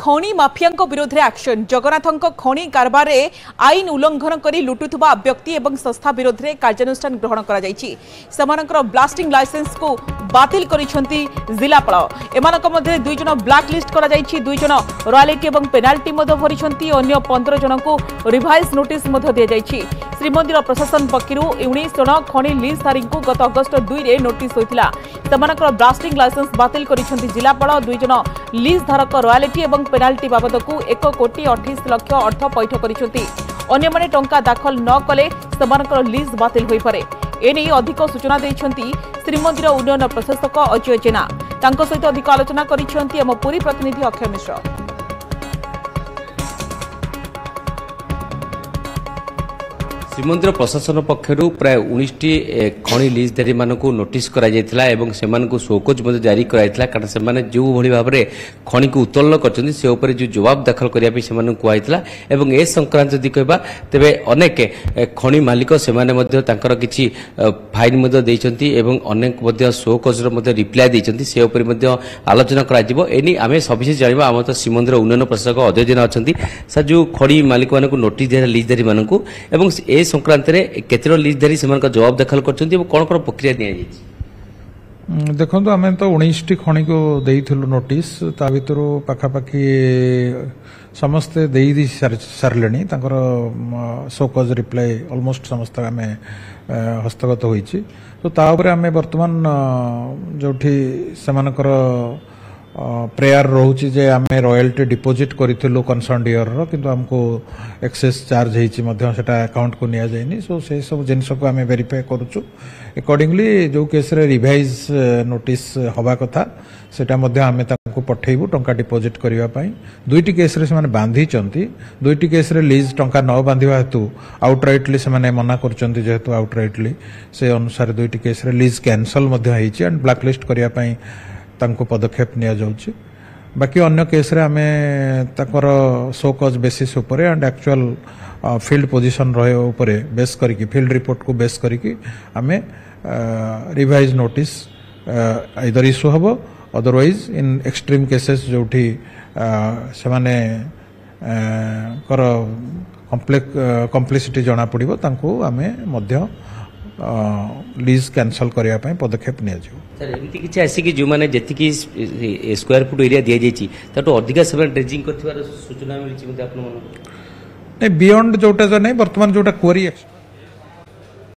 खणी mafia विरोध में action Jagannath खणी कारबार आईन उल्लंघन कर लुटुवा व्यक्ति और संस्था विरोध में कार्यानुष्ठान ग्रहण कर ब्लास्टिंग लाइसेंस को बातिल करिसेंती जिलापाल एमानक दुई जन ब्लैक लिस्ट कर दुई जन रॉयल्टी और पेनाल्टी भरी अन्य 15 जन को रिवाइज नोटिस दि जाइए। श्रीमंदिर प्रशासन पक्षर 19 जन खणी लीजधारी को गत अगस्ट 2 रे नोटिस होता से ब्लास्टिंग लाइसेंस बातिल करिसेंती जिलापाल दुई जन लीज धारक रॉयल्टी और पेनाल्टी बाबद को 1 कोटी 28 लाख अर्थ पैठ करिसेंती अन्य माने टंका दाखल न कले सेमानकर लीज बातिल होई पारे। एने अधिक सूचना देइछंती श्रीमंदिर उन्नयन प्रशासक अजय जेना तांको सहित अधिक आलोचना करिसेंती हम पुरी प्रतिनिधि अक्षय मिश्र। श्रीमंदिर प्रशासन पक्षर प्राय 19टी खणी लीजधारी मानक नोटिस कर शोकज जारी कराइला कारण से जो भली भाव में खणी को उत्तोलन कर जो जवाब दाखल करने कहला ए संक्रांत जदि कहबा तेबे अनेक खणी मालिक से किसी फाइन अनेक शोकज रिप्लाय देइछंती से आलोचना करा एनी आम सविशेष जाना आम तो श्रीमंदिर उन्नयन प्रशासक अजय जेना अच्छा सर जो खणी मालिक मानक नोटिस दिया लीजधारी मानक ए संक्रांत केतर लीजधारी से जवाब दाखल कर कौन कौन प्रक्रिया दि देखो आम तो 19टी खणी को देइथिलु नोटिस ता भीतर पाखापाखि समस्ते दे सारे शोकज रिप्लाई ऑलमोस्ट समस्त आम हस्तगत होइछि तो ताऊपर आम वर्तमान जोठी सेमानकर प्रेयर रोचे जे आम रॉयल्टी डिपोजिट करूँ कनसर्न ईयर किंतु हमको एक्सेस चार्ज होता अकाउंट को निया जाइनी सो से सब जिन को आम वेरीफाई करुचु अकॉर्डिंगली जो केस रे रिवाइज नोटिस हवा कथा सेटा आम पठेबू टंका डिपोजिट करने दुईटी केस रे से बांधी दुईटी केस रे लीज टंका न बांधा हेतु आउटराइटली से मना कर आउटराइटली से अनुसार दुईटी केस रे लीज कैंसल एंड ब्लैकलिस्ट करने तांको पदक्षेप निया जाउची बाकी अन्य केस रे आमे ताकर शोकज बेसिस ऊपर एंड एक्चुअल फील्ड पोजीशन रहे ऊपर बेस करके फील्ड रिपोर्ट को बेस करके आमे रिवाइज नोटिस आइदर इश्यू हबो अदरवाइज इन एक्सट्रीम केसेस जोठी से माने कर कम्प्लिसिटी जना पड़िबो तांको आमे मध्य लीज कैंसल करने पदक्षेप निया सर एमती किसी आसिक जो मैंने जी स्क्वायर फुट एरिया दि जाइए अधिका समय ड्रेजिंग कर सूचना मिली नहीं बियॉन्ड जोटा नहीं वर्तमान जोटा क्वेरी